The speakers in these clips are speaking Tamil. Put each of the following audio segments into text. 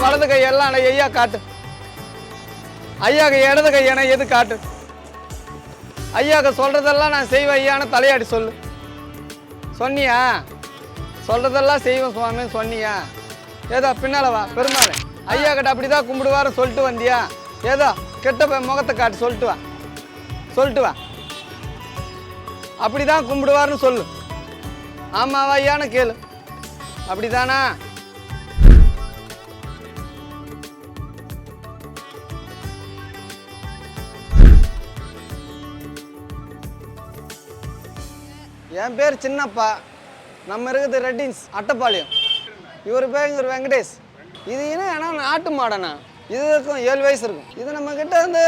வலது கை எல்லாம் ஐயா காட்டு. ஐயாக்கு இடது கையான எது காட்டு. ஐயாக்கு சொல்றதெல்லாம் நான் செய்வேன் ஐயான்னு தலையாடி சொல்லு. சொன்னியா? சொல்றதெல்லாம் செய்வேன் சுவாமி சொன்னியா? ஏதோ பின்னால வா பெருமாள். ஐயா கிட்ட அப்படிதான் கும்பிடுவாரு சொல்லிட்டு வந்தியா? ஏதோ கெட்ட முகத்தை காட்டு சொல்லிட்டு வா. சொல்லிட்டு வா. அப்படிதான் கும்பிடுவாருன்னு சொல்லு. ஆமாவா ஐயான்னு கேளு. அப்படிதானா? என் பேர் சின்னப்பா. நம்ம இருக்குது ரெட்டின்ஸ் அட்டப்பாளையம். இவர் பேர் இவர் வெங்கடேஷ். இது ஏன்னா நாட்டு மாடனா? இதுக்கும் 7 வயசு இருக்கும். இது நம்ம கிட்ட வந்து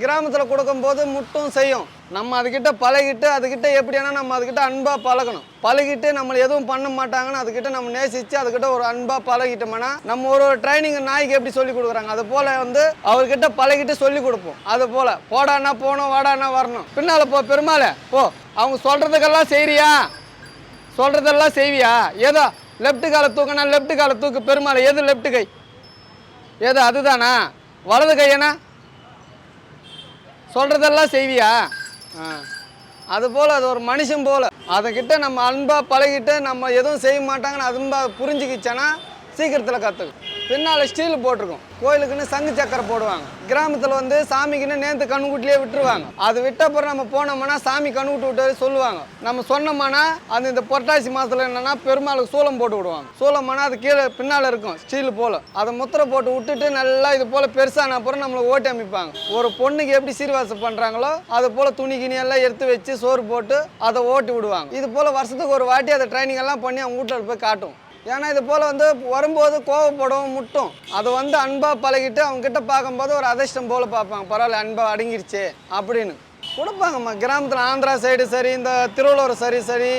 கிராமத்தில் கொடுக்கும்போது முட்டும் செய்யும். நம்ம அதுக்கிட்ட பழகிட்டு அதுக்கிட்ட எப்படின்னா நம்ம அதுக்கிட்ட அன்பாக பழகணும். பழகிட்டு நம்மளை எதுவும் பண்ண மாட்டாங்கன்னு அதுக்கிட்ட நம்ம நேசித்து அதுக்கிட்ட ஒரு அன்பாக பழகிட்டோம்னா நம்ம ஒரு ட்ரைனிங் நாய்க்கு எப்படி சொல்லி கொடுக்குறாங்க அது போல் வந்து அவர்கிட்ட பழகிட்டு சொல்லி கொடுப்போம். அது போல் போடானா போகணும் வாடானா வரணும். பின்னால் போ பெருமாளே போ. அவங்க சொல்கிறதுக்கெல்லாம் செய்கிறியா? சொல்கிறதெல்லாம் செய்வியா? ஏதோ லெஃப்ட் காலை தூக்குனா லெஃப்ட் காலை தூக்கு பெருமாளை. எது லெஃப்ட் கை? ஏதோ அதுதானா? வலது கையனா? சொல்கிறதெல்லாம் செய்வியா? அதுபோல் அது ஒரு மனுஷன் போல் அதுக்கிட்ட நம்ம அன்பாக பழகிட்டு நம்ம எதுவும் செய்ய மாட்டாங்கன்னு அன்பாக புரிஞ்சுக்கிச்சேன்னா சீக்கிரத்தில் கற்றுக்கும். பின்னால் ஸ்டீல் போட்டிருக்கும். கோயிலுக்குன்னு சங்கு சக்கரை போடுவாங்க. கிராமத்தில் வந்து சாமிக்குன்னு நேர்த்து கண்ணுக்குட்டிலே விட்டுருவாங்க. அது விட்டப்புறம் நம்ம போனோம்னா சாமி கண்ணுக்குட்டி விட்டு சொல்லுவாங்க. நம்ம சொன்னோம்னா அது இந்த புரட்டாசி மாதத்தில் என்னென்னா பெருமாளுக்கு சூளம் போட்டு விடுவாங்க. சூளம்னா அது கீழே பின்னால் இருக்கும் ஸ்டீல் போல். அதை முத்திரை போட்டு விட்டுட்டு நல்லா இது போல் பெருசான அப்புறம் நம்மளை ஓட்டி அமைப்பாங்க. ஒரு பொண்ணுக்கு எப்படி சீர்வாசம் பண்ணுறாங்களோ அது போல் துணி கிணி எல்லாம் எடுத்து வச்சு சோறு போட்டு அதை ஓட்டி விடுவாங்க. இது போல் வருஷத்துக்கு ஒரு வாட்டி அதை ட்ரைனிங் எல்லாம் பண்ணி அவங்க வீட்டில் போய் காட்டும். ஏன்னா இது போல் வந்து வரும்போது கோவப்படும் முட்டும். அது வந்து அன்பாக பழகிட்டு அவங்ககிட்ட பார்க்கும்போது ஒரு அதிர்ஷ்டம் போல் பார்ப்பாங்க. பரவாயில்ல அன்பாக அடங்கிருச்சு அப்படின்னு கொடுப்பாங்கம்மா. கிராமத்தில் ஆந்திரா சைடு சரி, இந்த திருவள்ளூர் சரி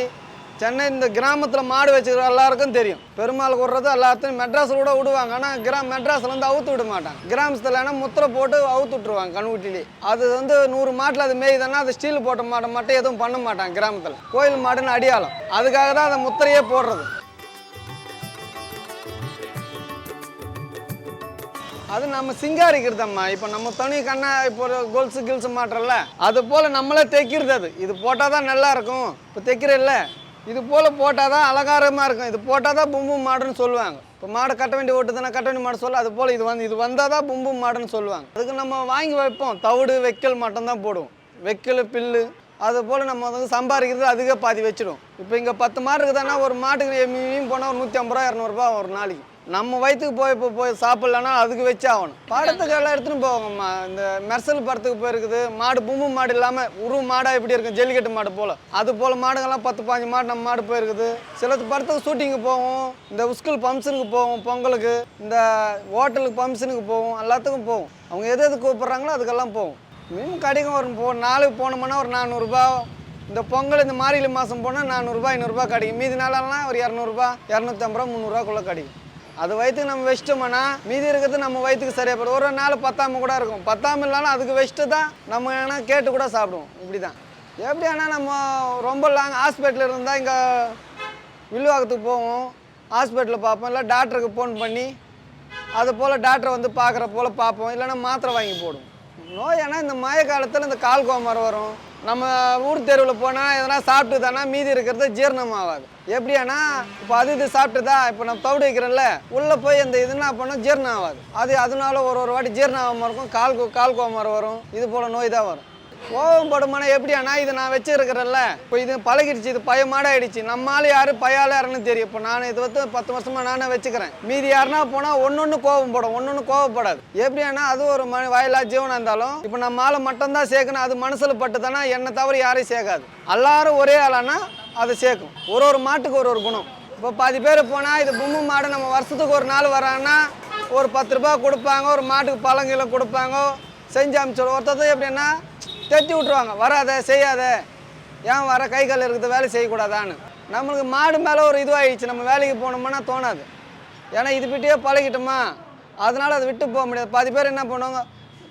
சென்னை இந்த கிராமத்தில் மாடு வச்சுக்கிற எல்லாருக்கும் தெரியும். பெருமாள் விடுறது எல்லாத்தையும் மெட்ராஸில் கூட விடுவாங்க. ஆனால் மெட்ராஸில் வந்து அவுத்து விட மாட்டாங்க. கிராமத்தில் ஏன்னா முத்திரை போட்டு அவுத்து விட்டுருவாங்க கண்ணுக்குட்டிலே. அது வந்து 100 மாட்டில் அது மேய்தானா அது ஸ்டீல் போட்ட மாட்டை மட்டும் எதுவும் பண்ண மாட்டாங்க. கிராமத்தில் கோயில் மாடுன்னு அடியாளம். அதுக்காக தான் அதை முத்திரையே போடுறது. அது நம்ம சிங்காரிக்கிறதம்மா. இப்போ நம்ம துணி கண்ணா இப்போ கொல்ஸு கில்ஸு மாட்டுறல அது போல் நம்மளே தைக்கிறது. அது இது போட்டால் தான் நல்லா இருக்கும். இப்போ தைக்கிறல்ல இது போல் போட்டால் தான் அலங்காரமாக இருக்கும். இது போட்டால் தான் பும்பு மாடுன்னு சொல்லுவாங்க. இப்போ மாடு கட்ட வேண்டி ஓட்டுதுன்னா கட்ட வேண்டிய மாடு சொல்ல அது போல் இது வந்தால் தான் பும்பு மாடுன்னு சொல்லுவாங்க. அதுக்கு நம்ம வாங்கி வைப்போம். தவிடு வைக்கல் மட்டும்தான் போடுவோம். வைக்கல் பில்லு அது போல் நம்ம வந்து சம்பாதிக்கிறது அதுக்கே பாதி வச்சிடும். இப்போ இங்கே 10 மாடு இருக்குதுன்னா ஒரு மாட்டுக்கு மீன் போனால் ஒரு 150 ரூபா 200 ரூபா ஒரு நாளைக்கு. நம்ம வயிற்றுக்கு போய் சாப்பிட்லன்னா அதுக்கு வச்சு ஆகணும். படத்துக்கு எல்லாம் எடுத்துன்னு போவாங்கம்மா. இந்த மெர்சல் படத்துக்கு போயிருக்குது மாடு. பும்பு மாடு இல்லாமல் உரு மாடாக எப்படி இருக்கும் ஜல்லிக்கட்டு மாடு போல் அது போல் மாடுங்கள்லாம் 10-15 மாடு நம்ம மாடு போயிருக்குது. சில படத்துக்கு ஷூட்டிங்கு போவோம். இந்த ஸ்கூல் ஃபங்க்ஷனுக்கு போவோம். பொங்கலுக்கு இந்த ஹோட்டலுக்கு ஃபங்க்ஷனுக்கு போவோம். எல்லாத்துக்கும் போவோம். அவங்க எது கூப்பிட்றாங்களோ அதுக்கெல்லாம் போவோம். மீன் கிடைக்கும். ஒரு நாளுக்கு போனோம்னா ஒரு 400 ரூபா. இந்த பொங்கல் இந்த மார்கழி மாதம் போனால் 400 ரூபா 500 ரூபா கிடைக்கும். மீதி நாளெல்லாம் ஒரு 200 ரூபா 250 ரூபா 300 ரூபாக்குள்ளே கிடைக்கும். அது வயிற்றுக்கு நம்ம வச்சிட்டோம்னா மீதி இருக்கிறது நம்ம வயிற்றுக்கு சரியாக போடும். ஒரு நாள் பத்தாமல் கூட இருக்கும். பத்தாமல் இல்லைனாலும் அதுக்கு வச்சுட்டு தான் நம்ம ஏன்னா கேட்டு கூட சாப்பிடுவோம். இப்படி தான். எப்படி ஆனால் நம்ம ரொம்ப லாங் ஹாஸ்பிட்டலில் இருந்தால் இங்கே வில்லுவாக்கத்துக்கு போவோம். ஹாஸ்பிட்டலில் பார்ப்போம். இல்லை டாக்டருக்கு ஃபோன் பண்ணி அது போல் டாக்டரை வந்து பார்க்குற போல் பார்ப்போம். இல்லைன்னா மாத்திரை வாங்கி போடுவோம். நோய் ஏன்னா இந்த மழை காலத்தில் இந்த கால் கோமரம் வரும். நம்ம ஊர் தெருவில் போனால் எதனா சாப்பிட்டு தானே மீதி இருக்கிறது ஜீரணம் ஆகாது. எப்படியானா இப்போ இது சாப்பிட்டுதா இப்போ நம்ம தவிடு வைக்கிறோம்ல உள்ளே போய் இந்த இதுனா பண்ணால் ஜீரணம் ஆகாது. அதனால ஒரு வாட்டி ஜீரணம் ஆகாமல் இருக்கும். கால் கோமரம் வரும். இது போல் நோய் தான் வரும். கோவப்படுமானா எப்படியானா இது நான் வச்சுருக்கிறேன்ல இப்போ இது பழகிடுச்சு. இது பயமாடாயிடுச்சு. நம்மளால யாரு பையால யாருன்னு தெரியும். இப்போ நான் இது வந்து 10 வருஷமாக நானே வச்சுக்கிறேன். மீதி யாருன்னா போனால் ஒன்று கோவப்படும் ஒன்று கோவப்படாது. எப்படியானா அது ஒரு வாயிலா ஜீவனாக இருந்தாலும் இப்போ நம்ம ஆளை மட்டும்தான் சேர்க்கணும். அது மனசில் பட்டு தானே என்னை தவிர யாரையும் சேர்க்காது. எல்லாரும் ஒரே ஆளானா அதை சேர்க்கும். ஒரு மாட்டுக்கு ஒரு குணம். இப்போ 10 பேர் போனால் இது பும்பு மாடு நம்ம வருஷத்துக்கு ஒரு நாள் வராங்கன்னா ஒரு 10 ரூபா கொடுப்பாங்க. ஒரு மாட்டுக்கு பழங்கில கொடுப்பாங்க. செஞ்சு அமைச்சோம். ஒருத்தர் எப்படின்னா தட்டி விட்ருவாங்க. வராத செய்யாத ஏன் வர கை கால் இருக்குது வேலை செய்யக்கூடாதான்னு. நம்மளுக்கு மாடு மேலே ஒரு இதுவாகிடுச்சு. நம்ம வேலைக்கு போனோம்னா தோணாது. ஏன்னா இது விட்டே பழகிட்டோமா அதனால் அதை விட்டு போக முடியாது. 10 பேர் என்ன பண்ணுவாங்க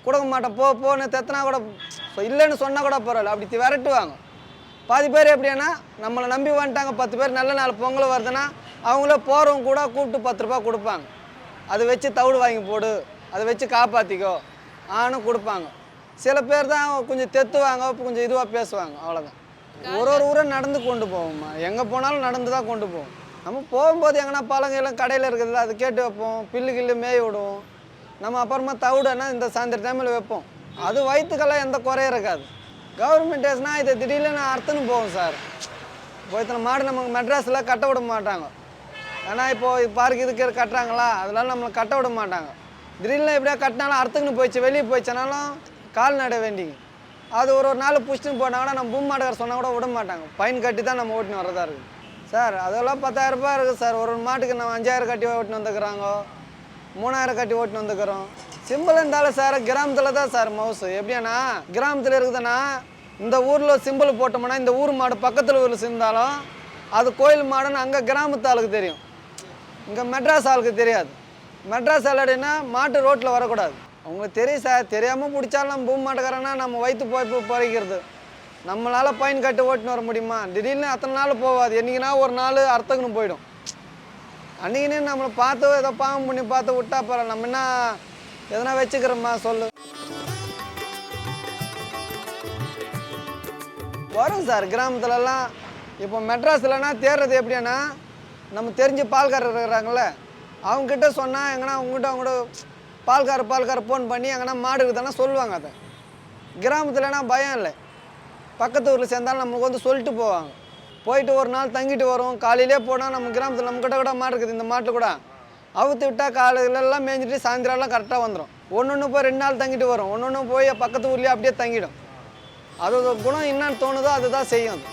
கொடுக்க மாட்டோம் போன்னு தெத்தனா கூட இல்லைன்னு சொன்னால் கூட பரவாயில்ல அப்படி விரட்டுவாங்க. 10 பேர் எப்படின்னா நம்மளை நம்பி வந்துட்டாங்க. 10 பேர் நல்ல நாள் பொங்கல் வருதுன்னா அவங்களே போகிறவங்க கூட கூப்பிட்டு 10 ரூபா கொடுப்பாங்க. அதை வச்சு தவிடு வாங்கி போடு, அதை வச்சு காப்பாற்றிக்கோ ஆன்னு கொடுப்பாங்க. சில பேர் தான் கொஞ்சம் தெத்துவாங்க, கொஞ்சம் இதுவாக பேசுவாங்க, அவ்வளோதான். ஒரு ஊரை நடந்து கொண்டு போவோம்மா, எங்கே போனாலும் நடந்து தான் கொண்டு போவோம். நம்ம போகும்போது எங்கன்னா பழங்கெல்லாம் கடையில் இருக்குதுல்ல, அது கேட்டு வைப்போம், பில்லு கில்லு மேய விடுவோம். நம்ம அப்புறமா தவிடுனா இந்த சாயந்தர டைமில் வைப்போம். அது வயிற்றுக்கெல்லாம் எந்த குறையும் இருக்காது. கவர்மெண்ட் ஏஸ்னால் இதை திடீர்னு அறுத்துன்னு போவோம் சார். இப்போ இத்தனை மாடு நமக்கு மெட்ராஸில் கட்ட விட மாட்டாங்க. ஏன்னா இப்போது பார்க்கு இதுக்கு கட்டுறாங்களா, அதனால நம்மளை கட்ட விட மாட்டாங்க. திடீர்னு எப்படியா கட்டினாலும் அறுத்துக்குன்னு போயிடுச்சு, வெளியே போயிடுச்சுனாலும் கால் நட வேண்டிங்க. அது ஒரு நாள் புஷ்டுன்னு போட்டாங்கன்னா நம்ம பூம் மாட்டுக்கார சொன்னால் கூட விட மாட்டாங்க. ஃபைன் கட்டி தான் நம்ம ஓட்டின்னு வரதா இருக்குது சார். அதெல்லாம் 10,000 ரூபாய் இருக்குது சார். ஒரு மாட்டுக்கு நம்ம 5,000 கட்டி ஓட்டின்னு வந்துக்கிறாங்க, 3,000 கட்டி ஓட்டின்னு வந்துக்கிறோம். சிம்பிள் இருந்தாலும் சார் கிராமத்தில் தான் சார் மவுசு. எப்படின்னா கிராமத்தில் இருக்குதுன்னா இந்த ஊரில் சிம்பிள் போட்டோம்னா இந்த ஊர் மாடு பக்கத்தில் ஊரில் சேர்ந்தாலும் அது கோயில் மாடுன்னு அங்கே கிராமத்து ஆளுக்கு தெரியும், இங்கே மெட்ராஸ் ஆளுக்கு தெரியாது. மெட்ராஸ் ஆளுன்னா மாட்டு ரோட்டில் வரக்கூடாது. அவங்களுக்கு தெரியும் சார். தெரியாமல் பிடிச்சாலும் நம்ம பூம் மாட்டுக்காரன்னா நம்ம வயிற்று போய் பறிக்கிறது. நம்மளால் பயன் கட்டி ஓட்டின்னு வர முடியுமா? திடீர்னு அத்தனை நாள் போகாது, என்றைக்குனா ஒரு நாள் அர்த்தக்குன்னு போயிடும். அன்றைக்கினே நம்மளை பார்த்து ஏதோ பாவம் பண்ணி பார்த்து விட்டா பரவாயில்ல, நம்ம என்ன எதனா வச்சுக்கிறோம்மா சொல்லு. வரும் சார் கிராமத்துலலாம். இப்போ மெட்ராஸ்லனா தேடுறது எப்படின்னா நம்ம தெரிஞ்ச பால்காரர் இருக்கிறாங்களே, அவங்ககிட்ட சொன்னால் எங்கன்னா அவங்ககிட்ட பால்கார ஃபோன் பண்ணி எங்கன்னா மாடு இருக்குதுன்னா சொல்லுவாங்க. அதை கிராமத்துலனா பயம் இல்லை. பக்கத்து ஊரில் சேர்ந்தாலும் நம்மளுக்கு வந்து சொல்லிட்டு போவாங்க. போயிட்டு ஒரு நாள் தங்கிட்டு வரும். காலையிலே போனால் நம்ம கிராமத்தில் நம்மக்கிட்ட கூட மாடு இருக்குது, இந்த மாட்டில் கூட அவுத்து விட்டால் காலையிலலாம் மேய்ஞ்சிட்டு சாயந்தரம்லாம் கரெக்டாக வந்துடும். ஒன்று போய் 2 நாள் தங்கிட்டு வரும், ஒன்று போய் பக்கத்து ஊர்லேயே அப்படியே தங்கிடும். அதோட குணம் என்னன்னு தோணுதோ அதுதான் செய்யும். அது